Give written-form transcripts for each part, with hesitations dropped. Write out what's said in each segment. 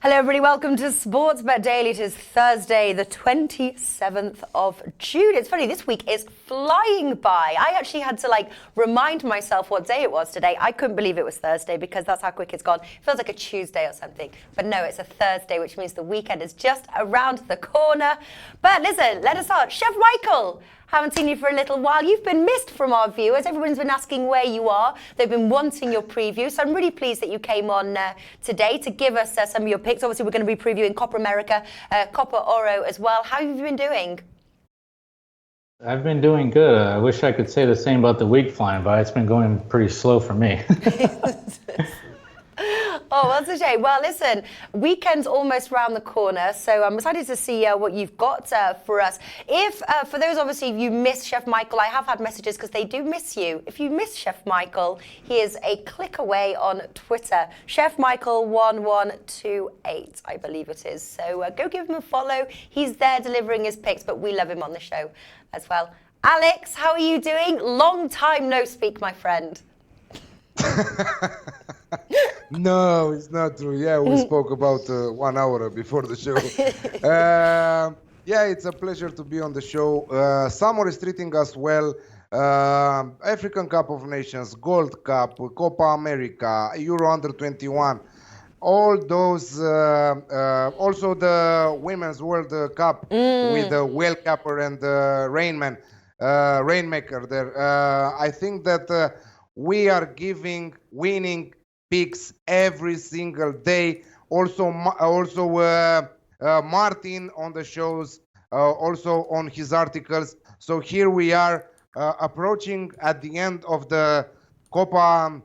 Hello everybody, welcome to Sportsbet Daily. It is Thursday, the 27th of June. It's funny, this week is flying by. I actually had to remind myself what day it was today. I couldn't believe it was Thursday because that's how quick it's gone. It feels like a Tuesday or something. But no, it's a Thursday, which means the weekend is just around the corner. But listen, let us start. Chef Michael, haven't seen you for a little while. You've been missed from our viewers. Everyone's been asking where you are. They've been wanting your preview. So I'm really pleased that you came on today to give us some of your picks. Obviously, we're going to be previewing Copa America, Copa Oro as well. How have you been doing? I've been doing good. I wish I could say the same about the week flying by. It's been going pretty slow for me. Oh, that's a shame. Well, listen, weekend's almost round the corner, so I'm excited to see what you've got for us. If, for those, obviously, you miss Chef Michael, I have had messages because they do miss you. If you miss Chef Michael, he is a click away on Twitter. Chef Michael 1128, I believe it is. So go give him a follow. He's there delivering his picks, but we love him on the show as well. Alex, how are you doing? Long time no speak, my friend. No, it's not true. Yeah, we spoke about 1 hour before the show. Yeah, it's a pleasure to be on the show. Summer is treating us well. African Cup of Nations, Gold Cup, Copa America, Euro Under 21. All those, also the Women's World Cup with the whale capper and the rainmaker there. I think that we are giving winning picks every single day. Also Martin on the shows, also on his articles. So here we are approaching at the end of the Copa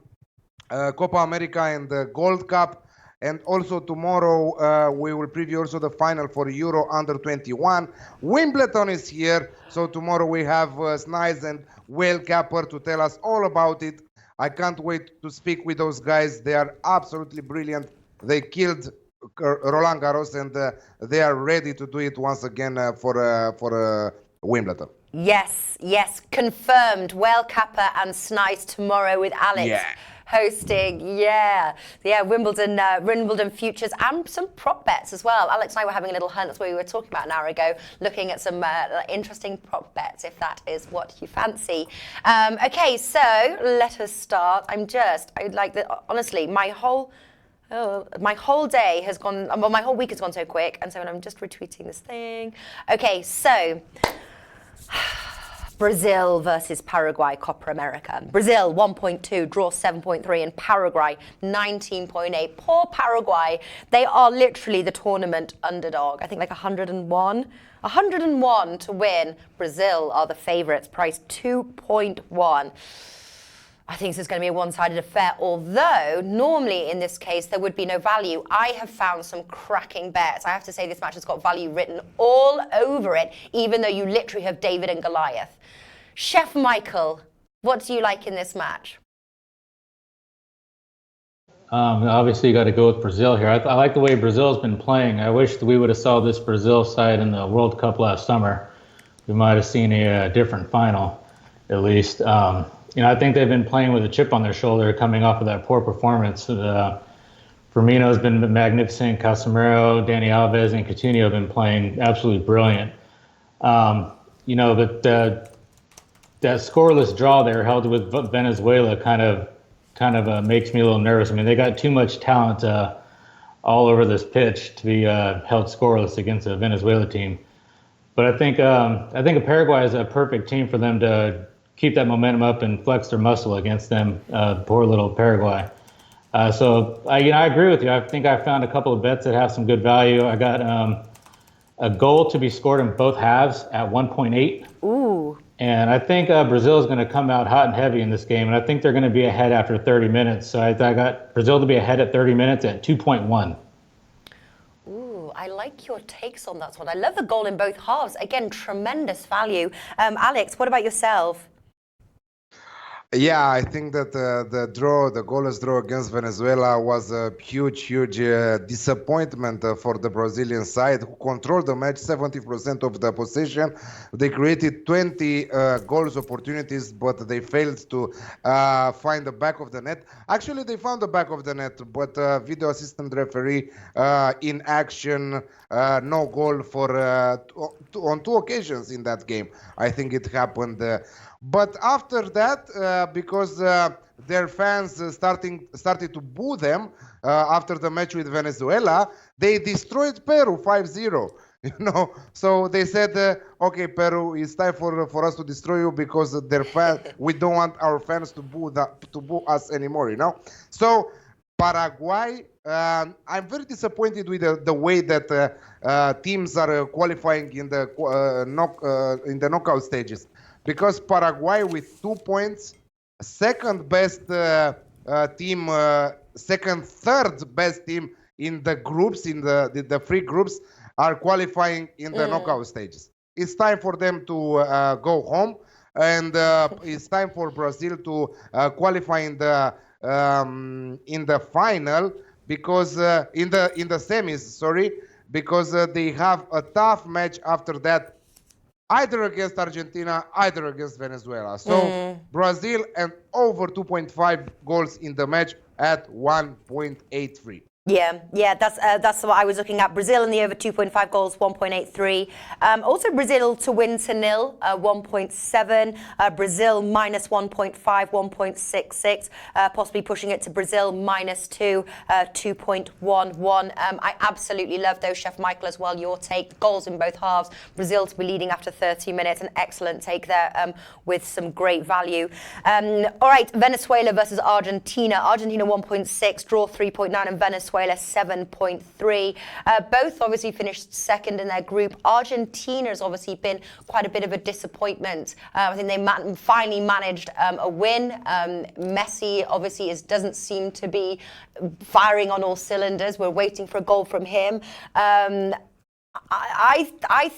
America and the Gold Cup. And also tomorrow we will preview also the final for Euro Under 21. Wimbledon is here, so tomorrow we have Snides and Whale Capper to tell us all about it. I can't wait to speak with those guys. They are absolutely brilliant. They killed Roland Garros, and they are ready to do it once again for Wimbledon. Yes, confirmed. Whale Capper and Snides tomorrow with Alex hosting. Yeah, Wimbledon futures and some prop bets as well. Alex and I were having a little hunt. That's what we were talking about an hour ago, looking at some interesting prop bets, if that is what you fancy. Okay, so let us start. Honestly, my whole day has gone, well, my whole week has gone so quick, and so I'm just retweeting this thing. Okay, so Brazil versus Paraguay, Copa America. Brazil 1.2, draw 7.3, and Paraguay 19.8. Poor Paraguay. They are literally the tournament underdog. I think 101. 101 to win. Brazil are the favorites, priced 2.1. I think this is going to be a one-sided affair, although normally in this case there would be no value. I have found some cracking bets. I have to say this match has got value written all over it, even though you literally have David and Goliath. Chef Michael, what do you like in this match? Obviously, you got to go with Brazil here. I like the way Brazil's been playing. I wish that we would have saw this Brazil side in the World Cup last summer. We might have seen a different final, at least. I think they've been playing with a chip on their shoulder coming off of that poor performance. Firmino's been magnificent. Casemiro, Dani Alves, and Coutinho have been playing absolutely brilliant. That scoreless draw there held with Venezuela kind of makes me a little nervous. I mean, they got too much talent all over this pitch to be held scoreless against a Venezuela team. But I think Paraguay is a perfect team for them to keep that momentum up and flex their muscle against them, poor little Paraguay. So I agree with you. I think I found a couple of bets that have some good value. I got a goal to be scored in both halves at 1.8. Ooh. And I think Brazil is going to come out hot and heavy in this game, and I think they're going to be ahead after 30 minutes. So I got Brazil to be ahead at 30 minutes at 2.1. Ooh, I like your takes on that one. I love the goal in both halves. Again, tremendous value. Alex, what about yourself? Yeah, I think that the goalless draw against Venezuela was a huge disappointment for the Brazilian side, who controlled the match, 70% of the possession. They created 20 goals opportunities, but they failed to find the back of the net. Actually, they found the back of the net, but video assistant referee in action, no goal for on two occasions in that game. I think it happened. But after that, because their fans started to boo them after the match with Venezuela, they destroyed Peru 5-0. So they said, okay, Peru, it's time for us to destroy you because we don't want our fans to boo us anymore. So Paraguay, I'm very disappointed with the way that teams are qualifying in the knockout stages, because Paraguay with 2 points, second best team, third best team in the groups, in the three groups, are qualifying in the knockout stages. It's time for them to go home, and it's time for Brazil to qualify in the final, because in the semis, sorry, because they have a tough match after that, either against Argentina, either against Venezuela. So Brazil and over 2.5 goals in the match at 1.83. Yeah, that's what I was looking at. Brazil in the over 2.5 goals, 1.83. Also Brazil to win to nil, 1.7. Brazil minus 1.5, 1.66. Possibly pushing it to Brazil -2, 2.11. I absolutely love those, Chef Michael, as well. Your take, goals in both halves. Brazil to be leading after 30 minutes. An excellent take there with some great value. All right, Venezuela versus Argentina. Argentina 1.6, draw 3.9, and Venezuela 7.3. Both obviously finished second in their group. Argentina has obviously been quite a bit of a disappointment. I think they finally managed a win. Messi obviously doesn't seem to be firing on all cylinders. We're waiting for a goal from him. I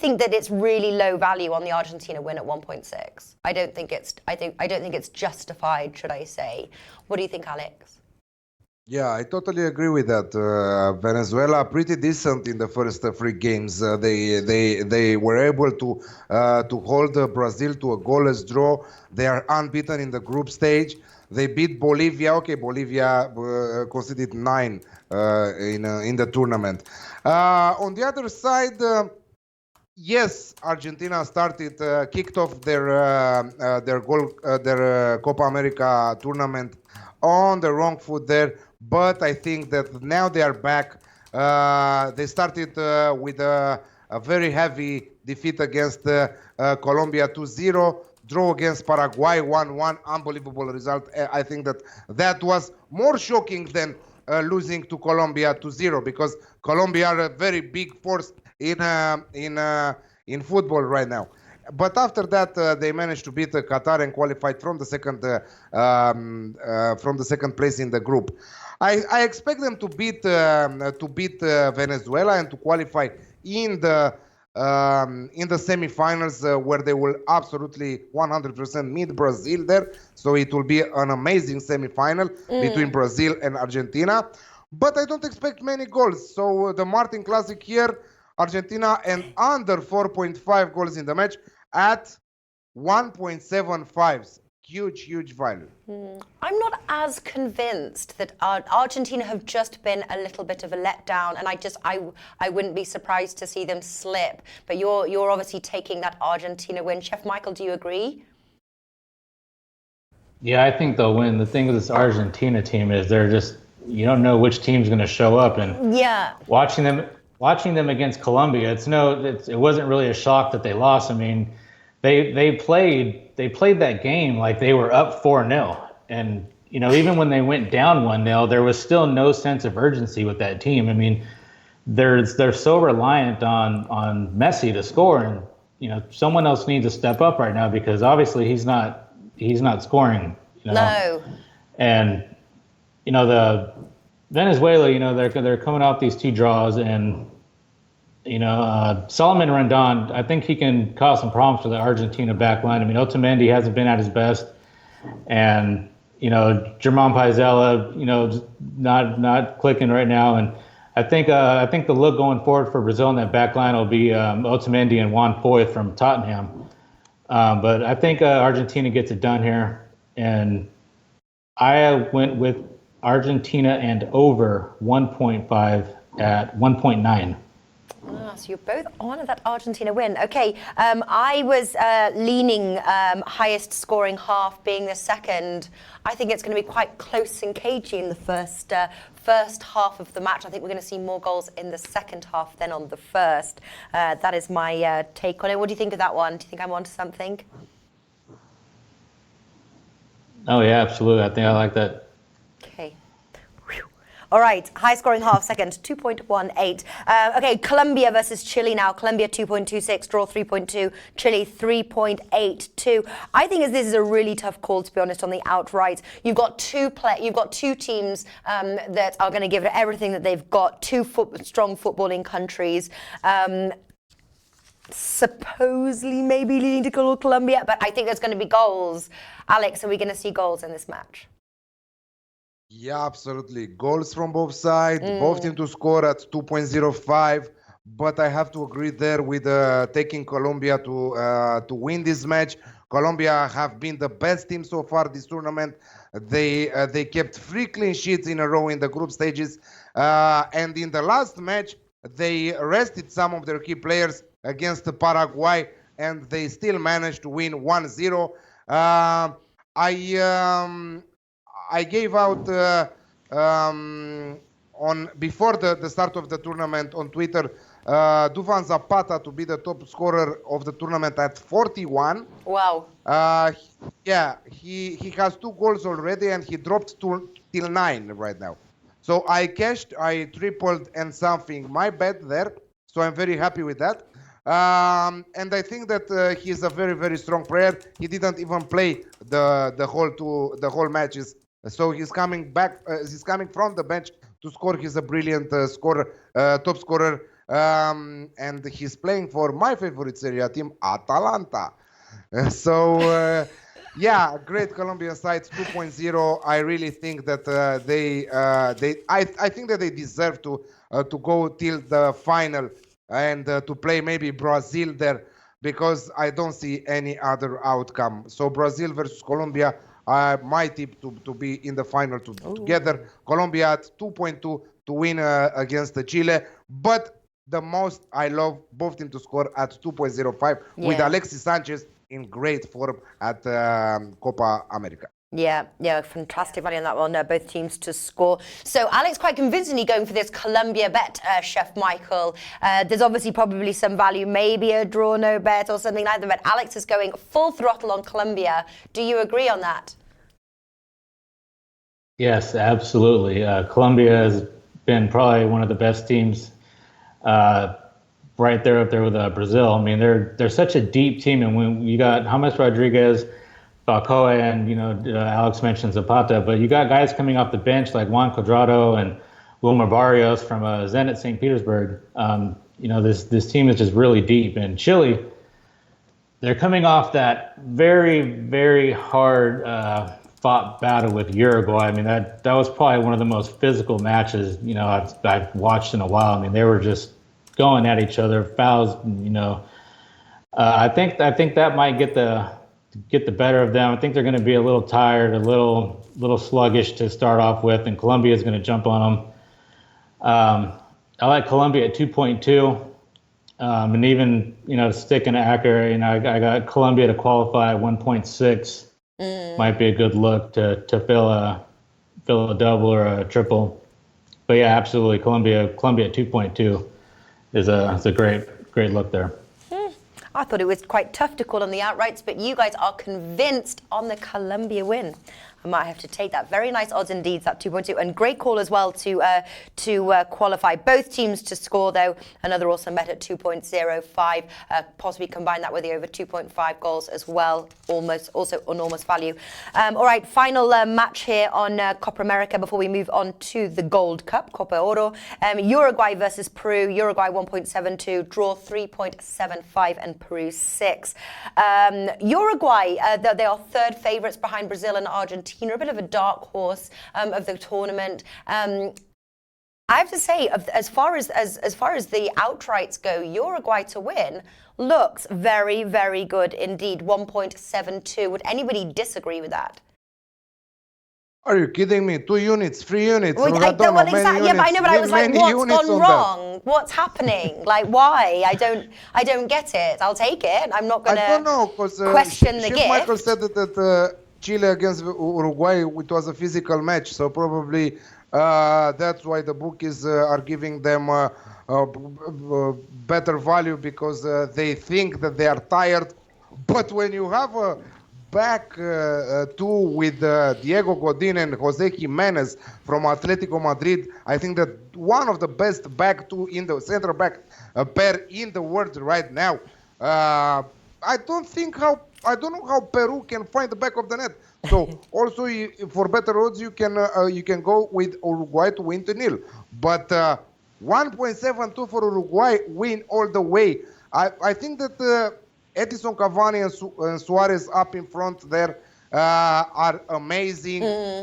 think that it's really low value on the Argentina win at 1.6. I don't think it's justified, should I say? What do you think, Alex? Yeah, I totally agree with that. Venezuela pretty decent in the first three games. They were able to hold Brazil to a goalless draw. They are unbeaten in the group stage. They beat Bolivia. Okay, Bolivia conceded 9 in the tournament. On the other side, yes, Argentina kicked off their Copa America tournament on the wrong foot there. But I think that now they are back. They started with a very heavy defeat against Colombia 2-0, draw against Paraguay 1-1, unbelievable result. I think that was more shocking than losing to Colombia 2-0, because Colombia are a very big force in football right now. But after that, they managed to beat Qatar and qualified from the second place in the group. I expect them to beat Venezuela and to qualify in the semifinals, where they will absolutely 100% meet Brazil there. So it will be an amazing semifinal between Brazil and Argentina. But I don't expect many goals. So the Martin Classic here, Argentina and under 4.5 goals in the match at 1.75. Huge value. I'm not as convinced that Argentina have just been a little bit of a letdown, and I wouldn't be surprised to see them slip. But you're obviously taking that Argentina win. Chef Michael, do you agree? Yeah, I think they'll win. The thing with this Argentina team is you don't know which team's going to show up, and watching them against Colombia, it wasn't really a shock that they lost. I mean, they played that game like they were up 4-0, and even when they went down 1-0, there was still no sense of urgency with that team. I mean, they're so reliant on Messi to score, and someone else needs to step up right now, because obviously he's not scoring. No. And the Venezuela, they're coming off these 2 draws, and Solomon Rondon, I think he can cause some problems for the Argentina back line. I mean, Otamendi hasn't been at his best. And, Germán Paisella, not clicking right now. And I think the look going forward for Brazil in that back line will be Otamendi and Juan Foyth from Tottenham. But I think Argentina gets it done here. And I went with Argentina and over 1.5 at 1.9. So you're both on that Argentina win. Okay, I was leaning highest scoring half being the second. I think it's going to be quite close and cagey in the first half of the match. I think we're going to see more goals in the second half than on the first. That is my take on it. What do you think of that one? Do you think I'm onto something? Oh, yeah, absolutely. I think I like that. Okay. All right, high scoring half second, 2.18. Okay, Colombia versus Chile now. Colombia 2.26, draw 3.2, Chile 3.82. I think this is a really tough call, to be honest, on the outright. You've got two teams that are going to give it everything that they've got, two strong footballing countries. Supposedly maybe leaning to Colombia, but I think there's going to be goals. Alex, are we going to see goals in this match? Yeah, absolutely. Goals from both sides, both teams to score at 2.05. But I have to agree there with taking Colombia to win this match. Colombia have been the best team so far this tournament. They kept 3 clean sheets in a row in the group stages. And in the last match, they rested some of their key players against Paraguay, and they still managed to win 1-0. I gave out before the start of the tournament on Twitter Dufan Zapata to be the top scorer of the tournament at 41. Wow. Yeah, he has 2 goals already, and he dropped till 9 right now. So I tripled and something my bet there. So I'm very happy with that. And I think that he's a very, very strong player. He didn't even play the whole matches. So he's coming back. He's coming from the bench to score. He's a brilliant scorer, top scorer, and he's playing for my favorite Serie A team, Atalanta. Yeah, great Colombian side, 2.0. I really think that I think that they deserve to go till the final and to play maybe Brazil there, because I don't see any other outcome. So Brazil versus Colombia. My tip to be in the final together. Colombia at 2.2 to win against Chile. But the most I love both teams to score at 2.05 with Alexis Sanchez in great form at Copa America. Yeah, fantastic value on that one. Both teams to score. So Alex quite convincingly going for this Colombia bet, Chef Michael. There's obviously probably some value, maybe a draw no bet or something like that, but Alex is going full throttle on Colombia. Do you agree on that? Yes, absolutely. Colombia has been probably one of the best teams right there up there with Brazil. I mean, they're such a deep team, and when you got James Rodriguez, Falcao, and Alex mentioned Zapata, but you got guys coming off the bench like Juan Cuadrado and Wilmer Barrios from Zenit St. Petersburg. This team is just really deep. And Chile, they're coming off that very, very hard fought battle with Uruguay. I mean, that was probably one of the most physical matches I've watched in a while. I mean, they were just going at each other, fouls. I think that might get the better of them. I think they're going to be a little tired, a little sluggish to start off with, and Colombia is going to jump on them. I like Colombia at 2.2, and even sticking to accurate. I got Colombia to qualify at 1.6. Might be a good look to fill a double or a triple. But yeah, absolutely, Colombia at 2.2 is a great look there. I thought it was quite tough to call on the outrights, but you guys are convinced on the Colombia win. I might have to take that. Very nice odds indeed, that 2.2. And great call as well to qualify. Both teams to score, though. Another awesome bet at 2.05. Possibly combine that with the over 2.5 goals as well. Also enormous value. All right, final match here on Copa America before we move on to the Gold Cup, Copa Oro. Uruguay versus Peru. Uruguay 1.72, draw 3.75, and Peru 6. Uruguay, they are third favourites behind Brazil and Argentina, a bit of a dark horse of the tournament. I have to say, as far as the outrights go, Uruguay to win looks very, very good indeed. 1.72. Would anybody disagree with that? Are you kidding me? 2 units, 3 units. Well, I don't know, exactly. Yeah, but I know, but I was like, what's gone wrong? What's happening? Like, why? I don't get it. I'll take it. I'm not going to question the gift. Michael said that Chile against Uruguay, it was a physical match, so probably that's why the bookies are giving them better value, because they think that they are tired. But when you have a back two with Diego Godin and Jose Jimenez from Atletico Madrid, I think that one of the best back two in the center back pair in the world right now. I don't know how Peru can find the back of the net. So also for better odds you can go with Uruguay to win 2-0. But 1.72 for Uruguay win all the way. I think that Edison Cavani and Suarez up in front there are amazing.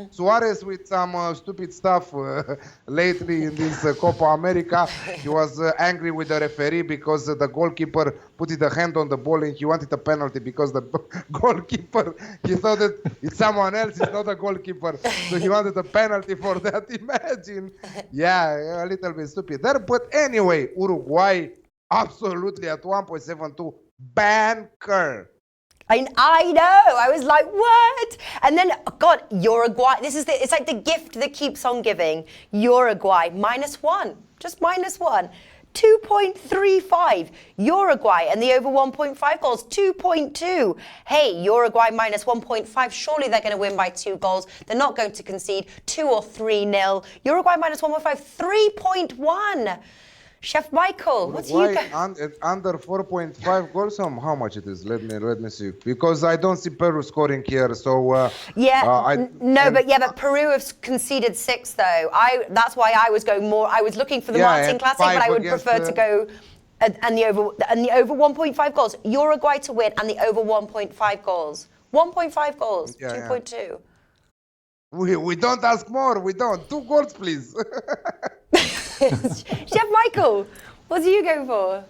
Suarez with some stupid stuff lately in this Copa America. He was angry with the referee because the goalkeeper put his hand on the ball and he wanted a penalty because the goalkeeper, he thought that it's someone else, it's not a goalkeeper. So he wanted a penalty for that. Imagine. Yeah, a little bit stupid there. But anyway, Uruguay absolutely at 1.72. Banker. I know. I was like, what? And then, God, Uruguay. It's like the gift that keeps on giving. Uruguay -1, just -1. 2.35. Uruguay and the over 1.5 goals, 2.2. Hey, Uruguay -1.5. Surely they're going to win by 2 goals. They're not going to concede 2 or 3-0. Uruguay -1.5, 3.1. Chef Michael, what do you got? Under 4.5 goals, how much it is? Let me see. Because I don't see Peru scoring here, so but Peru have conceded 6 though. That's why I was going more. I was looking for the Martin Classic, but I would prefer to go and the over 1.5 goals. Uruguay to win and the over 1.5 goals. 1.5 goals, 2.2. We don't ask more. We don't. 2 goals, please. Chef Michael, what do you go for?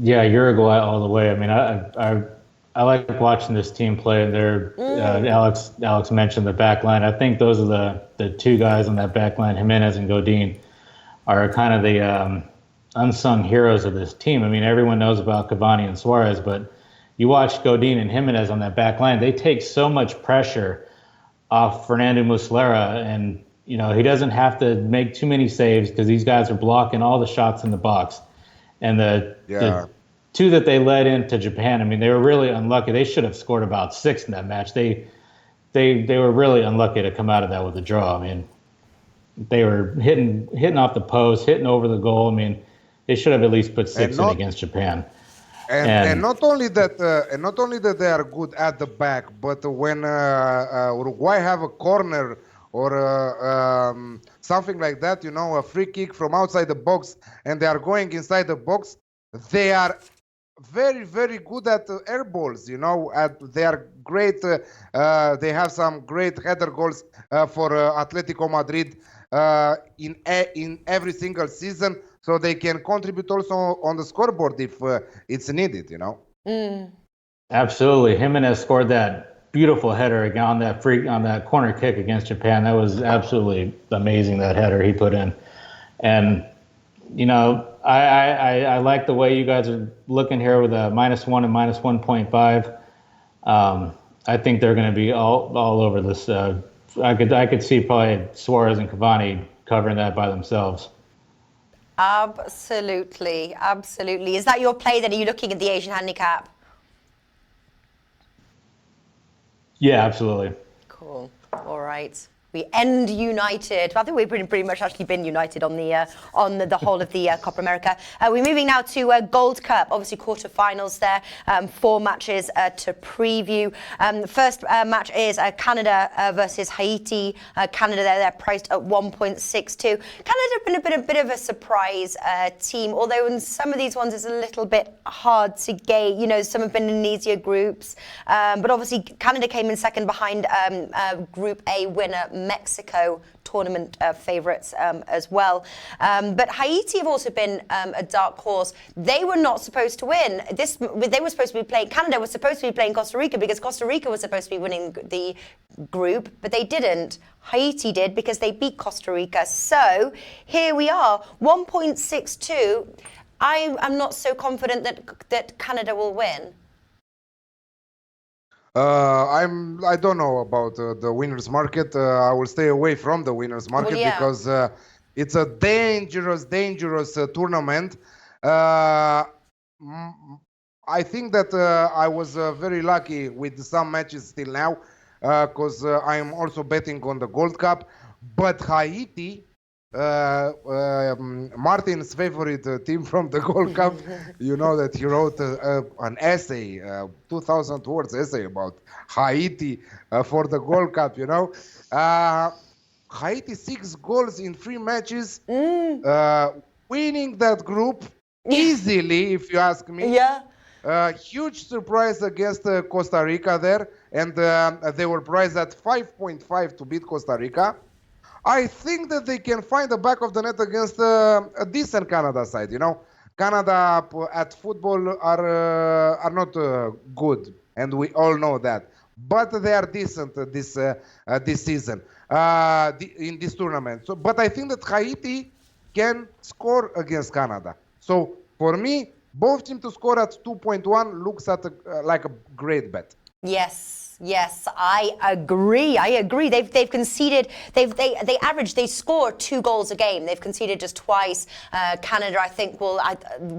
Yeah, Uruguay all the way. I mean, I like watching this team play. They're Alex mentioned the back line. I think those are the 2 guys on that back line, Jimenez and Godin, are kind of the unsung heroes of this team. I mean, everyone knows about Cavani and Suarez, but you watch Godin and Jimenez on that back line. They take so much pressure off Fernando Muslera, and he doesn't have to make too many saves because these guys are blocking all the shots in the box. And the 2 that they led into Japan, I mean, they were really unlucky. They should have scored about 6 in that match. They were really unlucky to come out of that with a draw. I mean, they were hitting off the post, hitting over the goal. I mean, they should have at least put 6 in against Japan. And not only that they are good at the back, but when Uruguay have a corner or something like that, a free kick from outside the box, and they are going inside the box, they are very, very good at air balls, they are great. They have some great header goals for Atletico Madrid in every single season, so they can contribute also on the scoreboard if it's needed, Absolutely. Jimenez scored that beautiful header on that corner kick against Japan. That was absolutely amazing, that header he put in. And I like the way you guys are looking here with a -1 and -1.5. I think they're going to be all over this. I could see probably Suarez and Cavani covering that by themselves. Absolutely. Is that your play then? Are you looking at the Asian handicap? Yeah, absolutely. Cool. All right. We end united. I think we've pretty much actually been united on the whole of the Copa America. We're moving now to Gold Cup. Obviously, quarterfinals there. 4 matches to preview. The first match is Canada versus Haiti. Canada, they're priced at 1.62. Canada have been a bit of a surprise team, although in some of these ones it's a little bit hard to gauge. You know, some have been in easier groups, but obviously Canada came in second behind Group A winner Mexico, tournament favourites as well. But Haiti have also been a dark horse. They were not supposed to win. They were supposed to be playing, Canada was supposed to be playing Costa Rica because Costa Rica was supposed to be winning the group, but they didn't. Haiti did because they beat Costa Rica. So here we are, 1.62. I'm not so confident that Canada will win. I don't know about the winners market. I will stay away from the winners market because it's a dangerous tournament. I think that I was very lucky with some matches still now because I am also betting on the Gold Cup. But Haiti, Martin's favorite team from the Gold Cup, you know that he wrote an essay, 2,000 words essay about Haiti for the Gold Cup, you know. Haiti 6 goals in 3 matches, winning that group easily, if you ask me. Yeah. Huge surprise against Costa Rica there, and they were priced at 5.5 to beat Costa Rica. I think that they can find the back of the net against a decent Canada side. You know, Canada at football are not good, and we all know that. But they are decent this season in this tournament. So, but I think that Haiti can score against Canada. So for me, both teams to score at 2.1 looks at like a great bet. Yes, I agree. They've conceded. They score 2 goals a game. They've conceded just twice. Canada, I think, will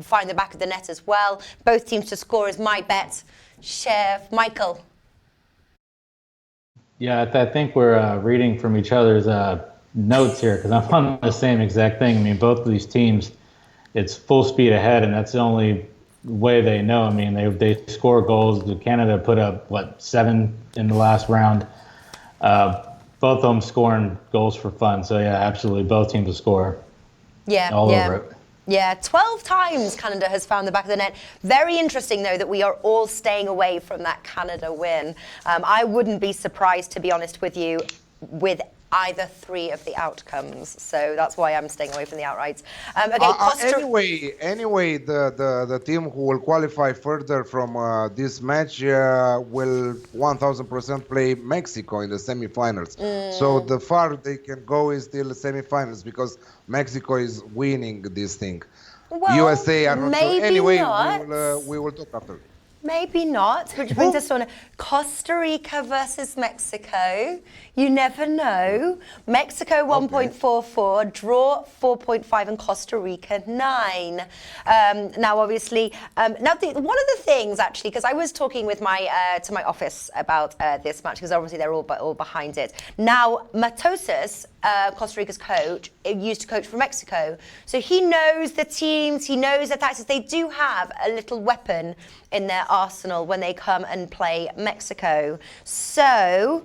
find the back of the net as well. Both teams to score is my bet. Chef Michael. Yeah, I think we're reading from each other's notes here because I'm on the same exact thing. I mean, both of these teams, it's full speed ahead, and that's the only way they know. I mean, they score goals. Canada put up 7 in the last round. Both of them scoring goals for fun. So yeah, absolutely, both teams will score. All over it. Yeah, 12 times Canada has found the back of the net. Very interesting, though, that we are all staying away from that Canada win. I wouldn't be surprised, to be honest with you, with either 3 of the outcomes. So that's why I'm staying away from the outrights. Anyway, the team who will qualify further from this match will 1,000% play Mexico in the semifinals. So the far they can go is still the semifinals because Mexico is winning this thing. Well, USA are not sure. Anyway, not. we will talk after. Maybe not, which brings us on Costa Rica versus Mexico. You never know. Mexico 1.44, draw 4.5, and Costa Rica 9. Now, obviously, one of the things actually, because I was talking with my to my office about this match, because obviously they're all behind it. Now, Matosas, Costa Rica's coach, used to coach for Mexico, so he knows the teams, he knows the tactics. They do have a little weapon in their arsenal when they come and play Mexico. So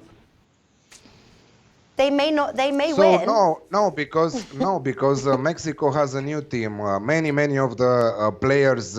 they may win. No, because Mexico has a new team. Many of the players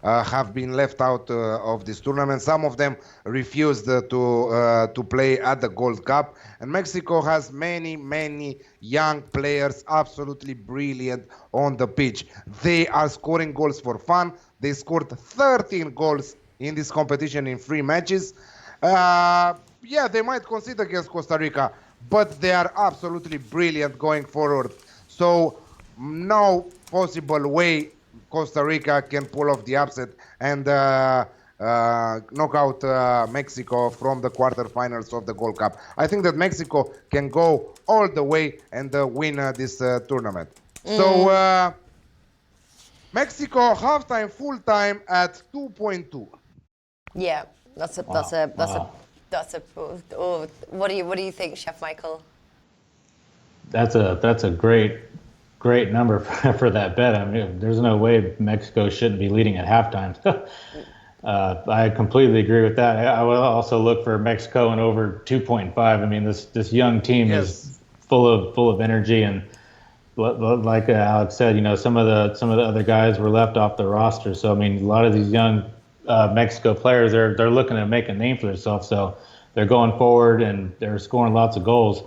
have been left out of this tournament. Some of them refused to play at the Gold Cup. And Mexico has many young players, absolutely brilliant on the pitch. They are scoring goals for fun. They scored 13 goals in this competition in 3 matches. They might concede against Costa Rica, but they are absolutely brilliant going forward. So no possible way Costa Rica can pull off the upset and knock out Mexico from the quarterfinals of the Gold Cup. I think that Mexico can go all the way and win this tournament. So Mexico halftime, full time at 2.2. Yeah, that's a That's a. What do you think, Chef Michael? That's a great number for that bet. I mean, there's no way Mexico shouldn't be leading at halftime. I completely agree with that. I will also look for Mexico and over 2.5. I mean, this young team is full of energy, and like Alex said, some of the other guys were left off the roster. So I mean, a lot of these young Mexico players they're looking to make a name for themselves. So they're going forward and they're scoring lots of goals.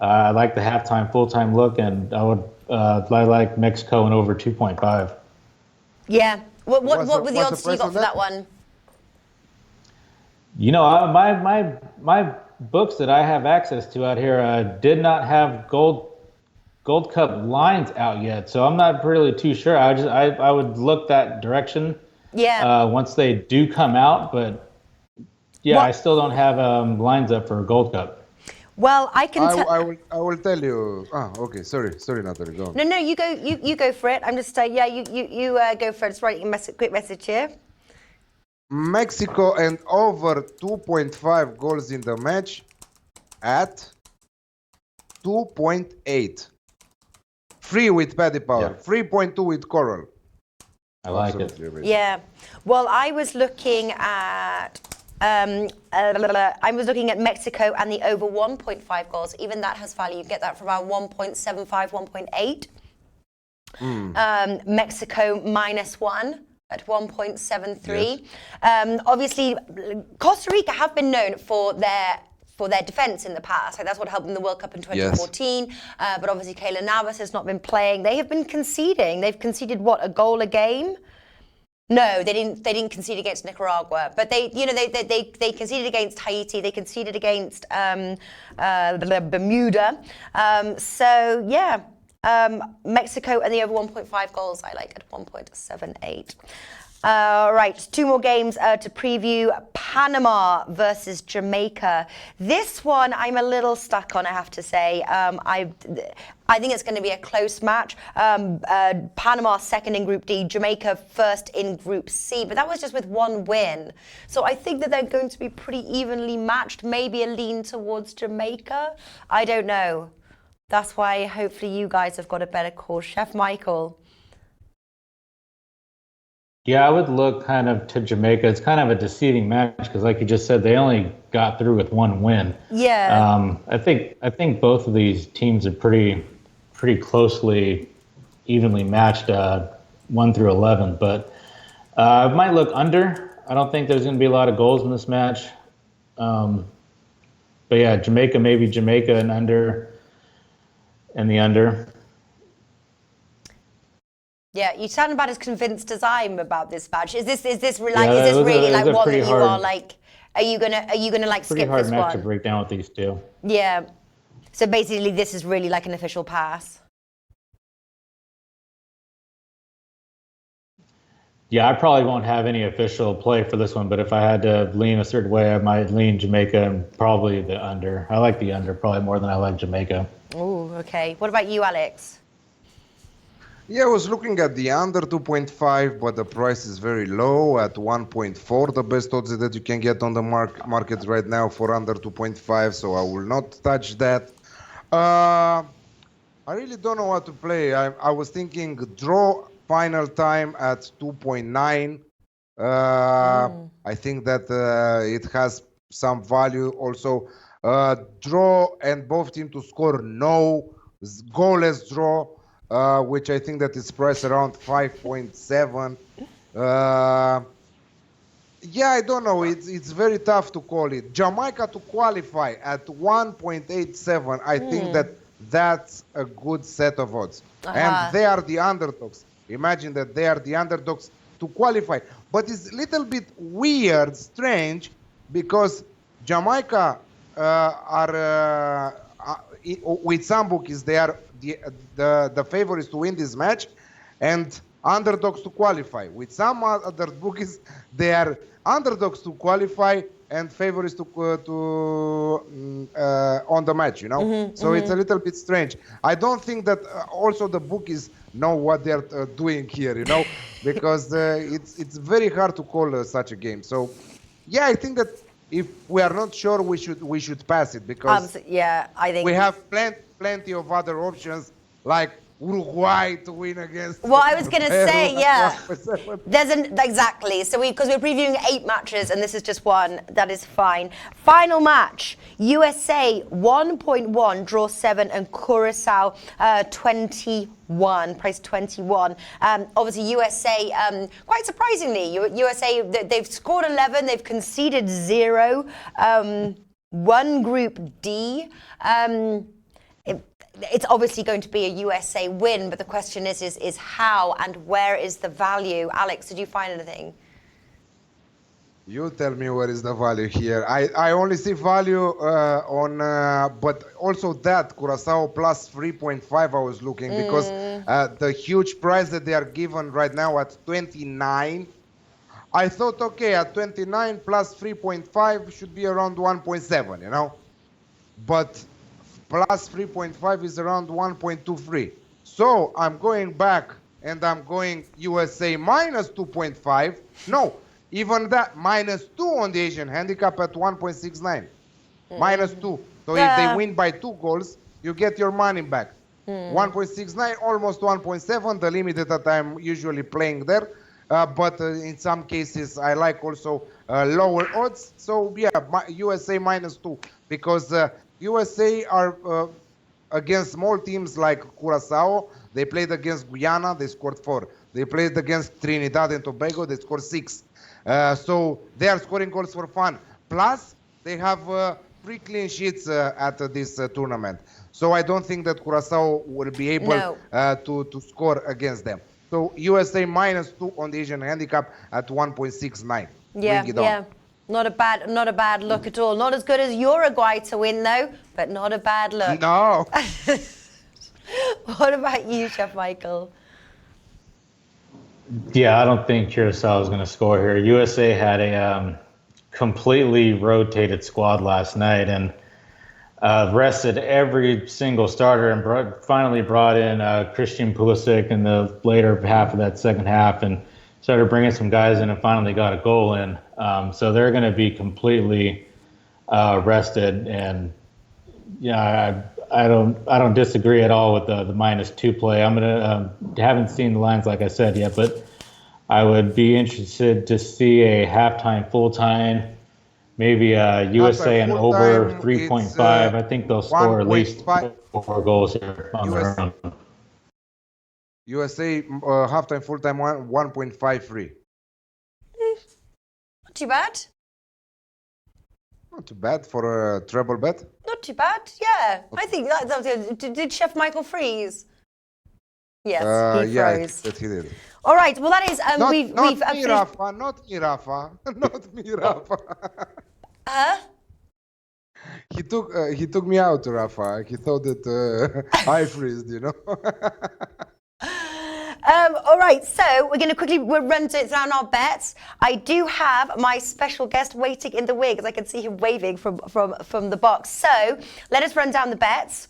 I like the halftime, full-time look, and I like Mexico and over 2.5. Yeah. What were the odds you got for that one? My books that I have access to out here did not have Gold Cup lines out yet, so I'm not really too sure. I would look that direction. Yeah. Once they do come out, but I still don't have lines up for a Gold Cup. Well, I will tell you. Okay. Sorry, Natalie. Go on. No, you go for it. I'm just you go for it. Just writing a quick message here. Mexico and over 2.5 goals in the match at 2.8. Free with Paddy Power. 3.2 with Coral. I like it. Yeah. Well, I was looking at Mexico and the over 1.5 goals. Even that has value. You get that for about 1.75, 1.8. Mexico -1 at 1.73. Yes. Obviously, Costa Rica have been known for their defense in the past. Like, that's what helped them in the World Cup in 2014. Yes. But obviously, Keylor Navas has not been playing. They have been conceding. They've conceded a goal a game. No, they didn't concede against Nicaragua, but they conceded against Haiti. They conceded against Bermuda. Mexico and the over 1.5 goals I like at 1.78. Right, two more games to preview. Panama versus Jamaica. This one I'm a little stuck on, I have to say. I think it's going to be a close match. Panama second in Group D, Jamaica first in Group C, but that was just with one win. So I think that they're going to be pretty evenly matched, maybe a lean towards Jamaica. I don't know. That's why hopefully you guys have got a better call. Chef Michael. Yeah, I would look kind of to Jamaica. It's kind of a deceiving match because, like you just said, they only got through with one win. Yeah. I think both of these teams are pretty closely, evenly matched, 1 through 11. But I might look under. I don't think there's going to be a lot of goals in this match. But yeah, Jamaica and under, and the under. Yeah, you sound about as convinced as I am about this match. Is this really like one that you are like? Are you gonna like skip this one? Pretty hard match to break down with these two. Yeah. So basically, this is really like an official pass. Yeah, I probably won't have any official play for this one, but if I had to lean a certain way, I might lean Jamaica and probably the under. I like the under probably more than I like Jamaica. Oh, okay. What about you, Alex? Yeah, I was looking at the under 2.5, but the price is very low at 1.4. The best odds that you can get on the market right now for under 2.5, so I will not touch that. I really don't know what to play. I was thinking draw final time at 2.9. I think that it has some value. Also, draw and both teams to score no, goalless draw. Which I think that is priced around 5.7. Yeah, I don't know. It's very tough to call it. Jamaica to qualify at 1.87. I think that's a good set of odds. And they are the underdogs. Imagine that they are the underdogs to qualify. But it's a little bit weird, strange, because Jamaica are with some bookies, they are the favorites to win this match and underdogs to qualify. With some other bookies, they are underdogs to qualify and favorites to on the match, So it's a little bit strange. I don't think that also the bookies know what they're doing here, because it's very hard to call such a game. So yeah, I think that if we are not sure, we should pass it, because Yeah, I think we have plenty of other options, like Uruguay to win against Well, I was going to Peru say, at yeah. 1.7. Exactly. So because we're previewing 8 matches and this is just one, that is fine. Final match: USA 1.1, draw 7, and Curacao 21, price 21. Obviously, USA, quite surprisingly, USA they've scored 11, they've conceded 0. One Group D. It's obviously going to be a USA win, but the question is how and where is the value? Alex, did you find anything? You tell me what is the value here. I only see value on, but also that Curacao plus 3.5 I was looking, because the huge price that they are given right now at 29. I thought, okay, at 29 plus 3.5 should be around 1.7, you know? But plus 3.5 is around 1.23. So I'm going back and I'm going USA minus 2.5. No, even that, minus 2 on the Asian handicap at 1.69. Minus 2. So if they win by 2 goals, you get your money back. 1.69, almost 1.7, the limit that I'm usually playing there. But in some cases, I like also lower odds. So yeah, USA minus 2, because USA are against small teams like Curacao. They played against Guyana, they scored 4. They played against Trinidad and Tobago, they scored 6. So they are scoring goals for fun. Plus, they have 3 clean sheets at this tournament. So I don't think that Curacao will be able to score against them. So USA minus 2 on the Asian handicap at 1.69. Yeah, yeah. Not a bad look at all. Not as good as Uruguay to win though, but not a bad look. No. What about you, Chef Michael? Yeah, I don't think Curacao is going to score here. USA had a completely rotated squad last night and rested every single starter and finally brought in Christian Pulisic in the later half of that second half and started bringing some guys in and finally got a goal in. So they're going to be completely rested, and yeah, I don't disagree at all with the minus 2 play. I'm gonna haven't seen the lines like I said yet, but I would be interested to see a halftime, full time. Maybe USA and over 3.5. I think they'll score at least 4 goals here on their own. USA halftime, full time 1.53. Not too bad. Not too bad for a treble bet. Not too bad. Yeah, I think that was good. Did Chef Michael freeze? Yes, he froze. Yeah, he did. All right. Well, that is not me, Rafa. Not me, Rafa. Not me, Rafa. He took me out, Rafa. He thought that I freezed, you know. All right, so we're going to quickly run down our bets. I do have my special guest waiting in the wing, as I can see him waving from the box. So let us run down the bets.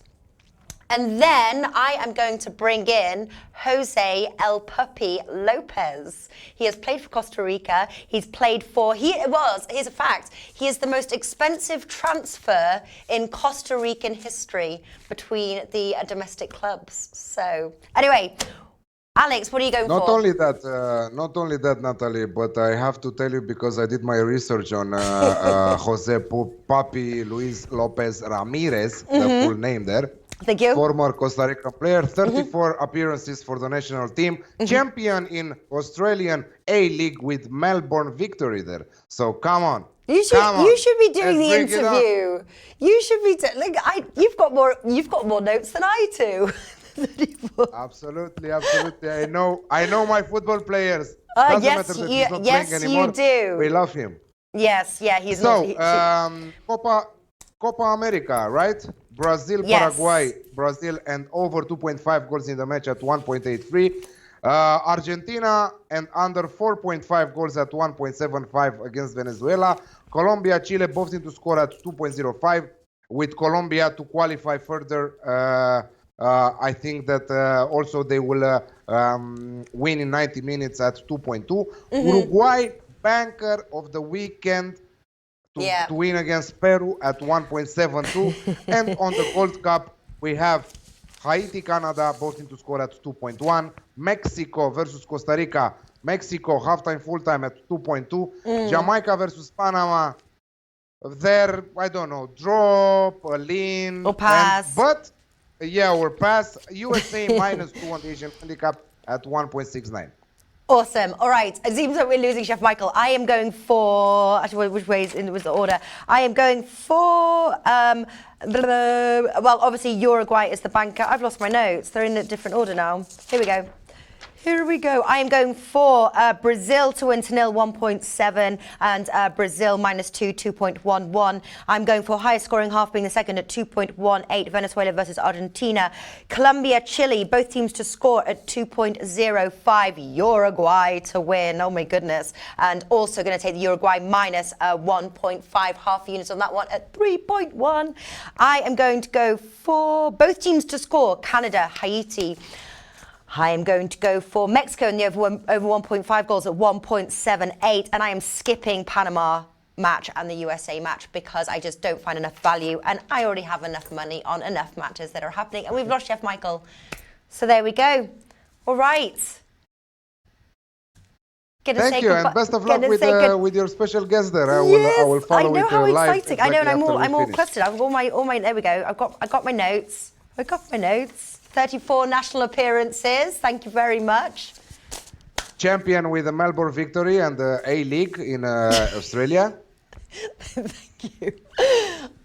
And then I am going to bring in Jose El Puppy Lopez. He has played for Costa Rica. He's played for, here's a fact, he is the most expensive transfer in Costa Rican history between the domestic clubs. So anyway, Alex, what are you going for? Not only that, Natalie, but I have to tell you, because I did my research on Jose Papi Luis Lopez Ramirez, the full name there. Thank you. Former Costa Rica player, 34 appearances for the national team, champion in Australian A-League with Melbourne Victory there. So come on. You should be doing the interview. You should be you've got more notes than I do. Absolutely. I know my football players. Yes, you do. We love him. Yes, yeah, he's Copa America, right? Brazil, yes. Paraguay, Brazil, and over 2.5 goals in the match at 1.83. Argentina and under 4.5 goals at 1.75 against Venezuela. Colombia, Chile, both need to score at 2.05. With Colombia to qualify further, I think that also they will win in 90 minutes at 2.2. Uruguay, banker of the weekend, to win against Peru at 1.72. And on the Gold Cup, we have Haiti, Canada, both teams to score at 2.1. Mexico versus Costa Rica. Mexico halftime, full-time at 2.2. Jamaica versus Panama. There, I don't know, drop, a lean. Or pass. Or pass. USA -2 on the Asian handicap at 1.69. Awesome. All right. It seems like we're losing Chef Michael. I am going for... Actually, which way was the order? I am going for... well, obviously, Uruguay is the banker. I've lost my notes. They're in a different order now. Here we go. Here we go. I am going for Brazil to win to nil 1.7 and Brazil -2 2.11. I'm going for highest scoring half being the second at 2.18. Venezuela versus Argentina. Colombia, Chile, both teams to score at 2.05. Uruguay to win. Oh my goodness. And also going to take the Uruguay minus 1.5 half units on that one at 3.1. I am going to go for both teams to score. Canada, Haiti. I am going to go for Mexico in the over 1.5 goals at 1.78, and I am skipping Panama match and the USA match because I just don't find enough value, and I already have enough money on enough matches that are happening, and we've lost Chef Michael. So there we go. All right. Thank you, and best of luck with your special guest there. I will follow it live. I know how exciting. Exactly. I know, and I'm all clustered. I've all my. There we go. I got my notes. 34 national appearances. Thank you very much. Champion with the Melbourne Victory and the A-League in Australia. Thank you.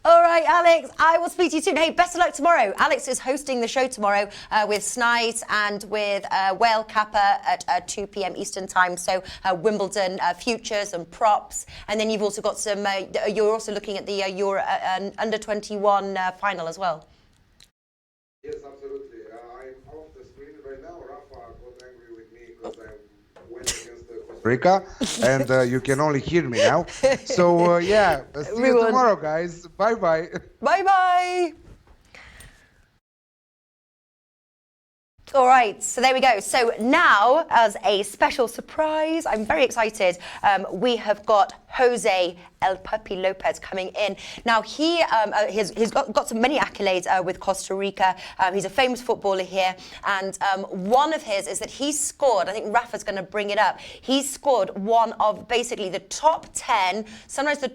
All right, Alex, I will speak to you soon. Hey, best of luck tomorrow. Alex is hosting the show tomorrow with Snides and with Whale Kappa at 2 p.m. Eastern time. So Wimbledon futures and props. And then you've also got some, you're also looking at the your under-21 final as well. Yes, absolutely. I'm off the screen right now. Rafa got angry with me because I went against Costa Rica, and you can only hear me now. So, see you tomorrow, guys. Bye-bye. Bye-bye. All right, so there we go. So now, as a special surprise, I'm very excited. We have got Jose El Pepe Lopez coming in. Now, he's got many accolades with Costa Rica. He's a famous footballer here. And one of his is that he scored, I think Rafa's going to bring it up, he scored one of basically the top 10, sometimes the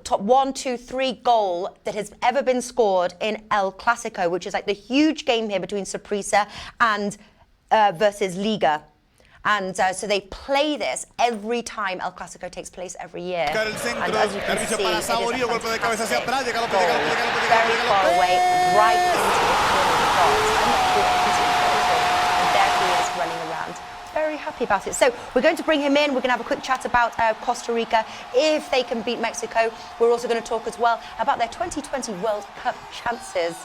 top 1, 2, 3 goal that has ever been scored in El Clasico, which is like the huge game here between Saprissa and versus Liga. And so they play this every time El Clasico takes place every year. And as you can see, it is a fantastic goal, very far away, right into the corner of the box. And there he is running around. Very happy about it. So we're going to bring him in. We're going to have a quick chat about Costa Rica, if they can beat Mexico. We're also going to talk as well about their 2020 World Cup chances.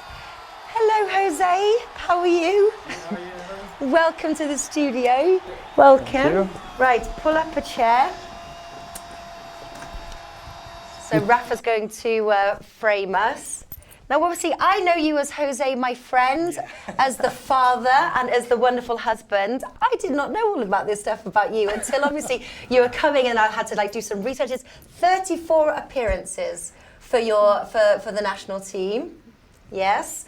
Hello, Jose. How are you? How are you? Welcome to the studio. Welcome. Thank you. Right, pull up a chair. So Rafa's going to frame us. Now, obviously, I know you as Jose, my friend, as the father and as the wonderful husband. I did not know all about this stuff about you until, obviously, you were coming and I had to do some research. It's 34 appearances for the national team. Yes,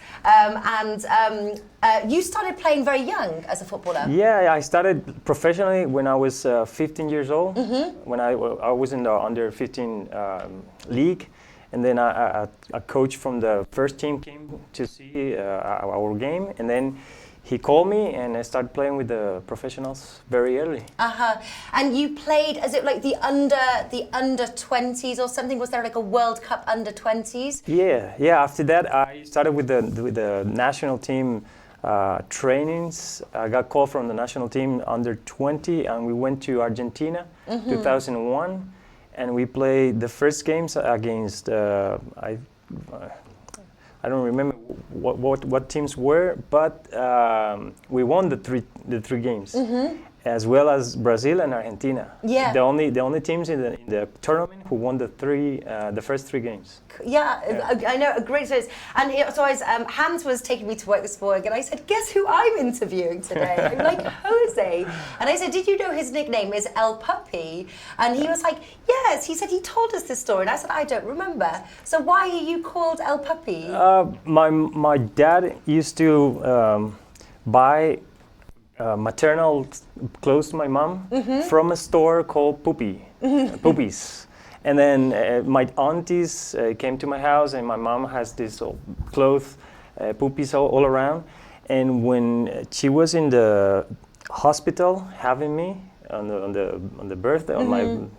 you started playing very young as a footballer. Yeah, I started professionally when I was 15 years old. When I was in the under 15 league, and then a coach from the first team came to see our game, and then he called me, and I started playing with the professionals very early. And you played, is it like the under 20s or something? Was there like a World Cup under 20s? Yeah. After that, I started with the national team trainings. I got called from the national team under 20, and we went to Argentina, 2001, and we played the first games against I don't remember what teams were, but we won the three games, as well as Brazil and Argentina. Yeah. The only teams in the tournament who won the first 3 games. Yeah. I know, a great service. And so Hans was taking me to work this morning, and I said, guess who I'm interviewing today? I'm like, Jose. Puppy. And I said, did you know his nickname is El Puppy? And he was like, yes. He said he told us this story. And I said, I don't remember. So why are you called El Puppy? My dad used to buy maternal clothes to my mom from a store called Puppies. And then my aunties came to my house, and my mom has this clothes, Puppies all around. And when she was in the hospital having me on the birthday, on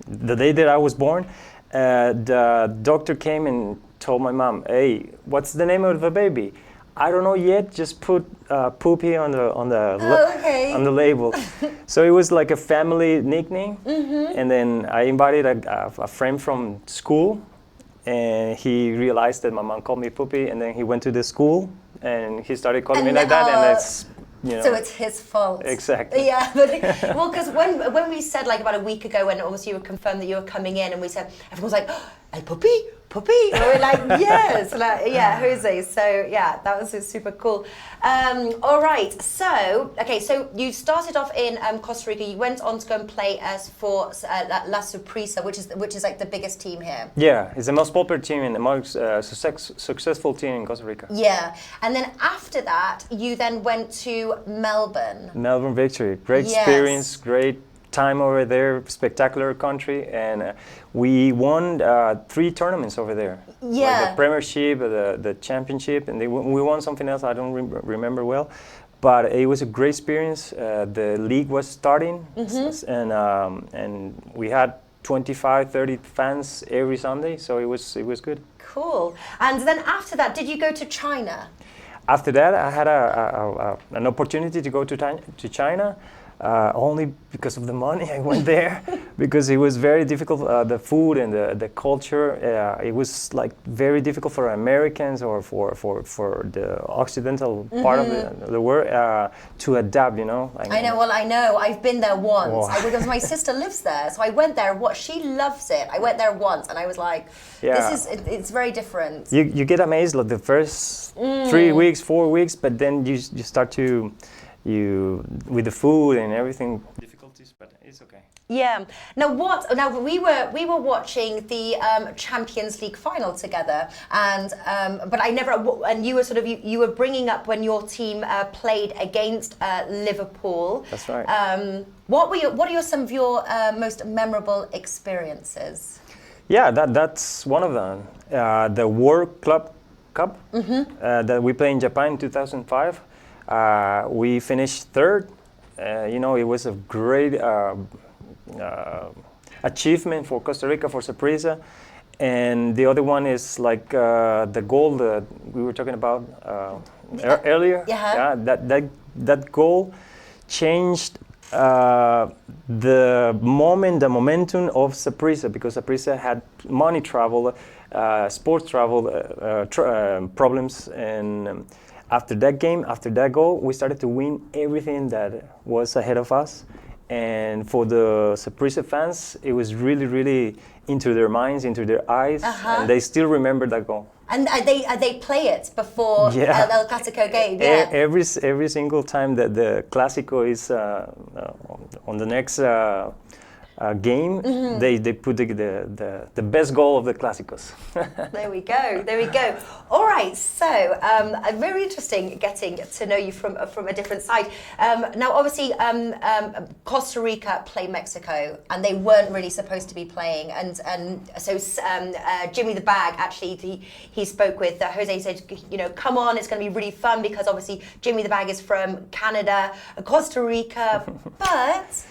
the day that I was born, the doctor came and told my mom, "Hey, what's the name of the baby?" I don't know yet. Just put Poopy on the label. So it was like a family nickname. And then I invited a friend from school, and he realized that my mom called me Poopy. And then he went to the school, and he started calling me like that. And it's so it's his fault. Exactly. Yeah, but well, because when we said like about a week ago, when obviously you were confirmed that you were coming in, and we said everyone was like, oh, El Puppy. And we're like, yes, like, yeah, Jose. So yeah, that was super cool. All right, so you started off in Costa Rica. You went on to go and play as for La Sorpresa, which is like the biggest team here. Yeah, it's the most popular team and the most successful team in Costa Rica. Yeah, and then after that, you then went to Melbourne. Melbourne Victory, great experience, great time over there, spectacular country, and we won 3 tournaments over there. Yeah, like the Premiership, the Championship, and we won something else I don't remember well, but it was a great experience. The league was starting, and we had 25-30 fans every Sunday, so it was good. Cool. And then after that, did you go to China? After that, I had an opportunity to go to China. Only because of the money I went there, because it was very difficult, the food and the culture, it was like very difficult for Americans or for the Occidental part of the world to adapt, you know. I know, I've been there once, because my sister lives there, so I went there, she loves it. I went there once and I was like, it's very different. You get amazed like the first 3 weeks, 4 weeks, but then you start to, with the food and everything, difficulties, but it's okay. Yeah. Now we were watching the Champions League final together, and but I never. And you were you were bringing up when your team played against Liverpool. That's right. What are some of your most memorable experiences? Yeah, that's one of them. The World Club Cup that we played in Japan in 2005. We finished 3rd. It was a great achievement for Costa Rica, for Sorpresa. And the other one is like the goal that we were talking about earlier. Yeah, that goal changed the momentum of Sorpresa, because Sorpresa had money travel, sports travel problems, and after that game, after that goal, we started to win everything that was ahead of us. And for the Sorpresa fans, it was really, really into their minds, into their eyes, and they still remember that goal. And they play it before El Clásico game. Yeah. Every single time that the Clásico is on the next game, they put the best goal of the Clásicos. There we go. All right, so very interesting getting to know you from a different side. Now, obviously, Costa Rica play Mexico, and they weren't really supposed to be playing, and so Jimmy the Bag actually he spoke with Jose. He said, come on, it's going to be really fun, because obviously Jimmy the Bag is from Canada, Costa Rica, but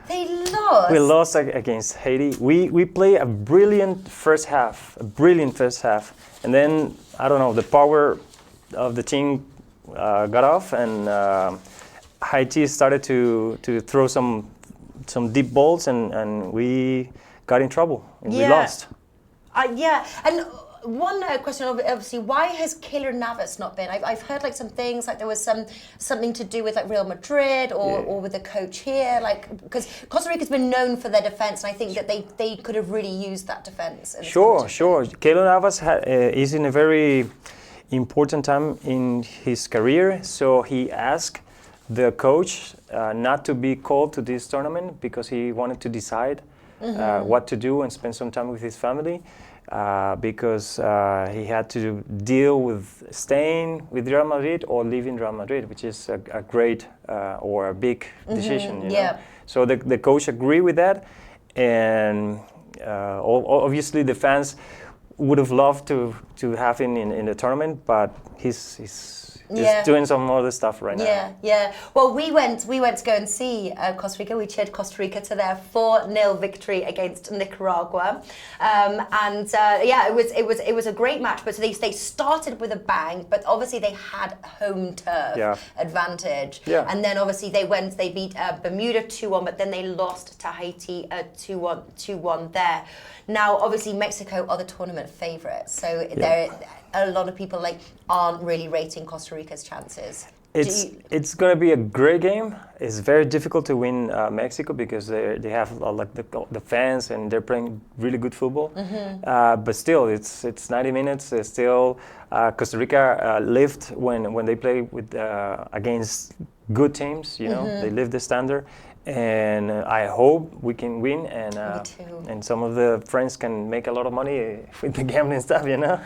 they lost. We lost against Haiti. We played a brilliant first half, and then I don't know, the power of the team got off, and Haiti started to throw some deep balls, and we got in trouble. And we lost. And one question, obviously, why has Keylor Navas not been? I've heard like some things, like there was something to do with like Real Madrid or with the coach here, like, because Costa Rica's been known for their defense, and I think that they could have really used that defense. Sure. Keylor Navas is in a very important time in his career, so he asked the coach not to be called to this tournament because he wanted to decide what to do and spend some time with his family. Because he had to deal with staying with Real Madrid or leaving Real Madrid, which is a great or a big decision. You know? So the coach agreed with that, and obviously the fans would have loved to have him in the tournament, but he's doing some other stuff right now. Yeah. Well, we went to go and see Costa Rica. We cheered Costa Rica to their 4-0 victory against Nicaragua, it was a great match. But they started with a bang, but obviously they had home turf advantage. And then obviously they beat Bermuda 2-1, but then they lost to Haiti 2-1 there. Now, obviously, Mexico are the tournament favourites, so there a lot of people aren't really rating Costa Rica's chances. It's going to be a great game. It's very difficult to win Mexico because they have the fans and they're playing really good football. But still, it's 90 minutes. Still, Costa Rica lived when they play with against good teams. You know, they live the standard. And I hope we can win, and some of the friends can make a lot of money with the gambling stuff, you know.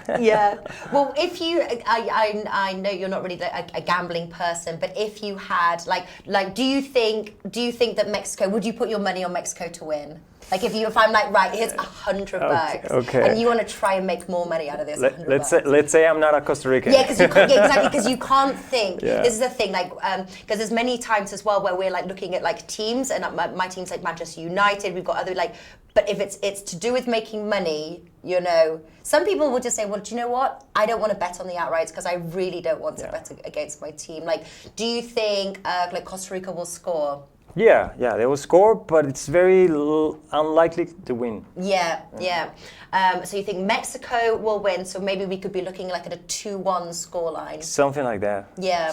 Well, if you, I know you're not really a gambling person, but if you had do you think that Mexico? Would you put your money on Mexico to win? If I'm right, here's $100, and you want to try and make more money out of this. Let's say I'm not a Costa Rican. Yeah, because you can't think. This is the thing, because there's many times as well where we're looking at teams, and my team's like Manchester United. We've got other but if it's to do with making money, you know, some people will just say, well, do you know what? I don't want to bet on the outrights because I really don't want to bet against my team. Do you think Costa Rica will score? Yeah, they will score, but it's very unlikely to win. So you think Mexico will win? So maybe we could be looking at a 2-1 scoreline. Something like that. Yeah.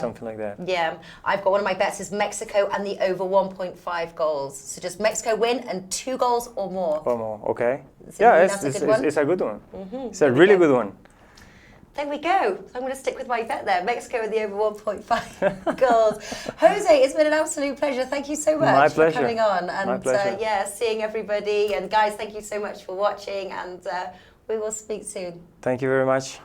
I've got one of my bets is Mexico and the over 1.5 goals. So just Mexico win and 2 goals or more. Okay. So it's a good one. It's a really good one. There we go. I'm going to stick with my bet there. Mexico with the over 1.5 goals. Jose, it's been an absolute pleasure. Thank you so much for coming on. And My pleasure. Seeing everybody. And guys, thank you so much for watching. And we will speak soon. Thank you very much.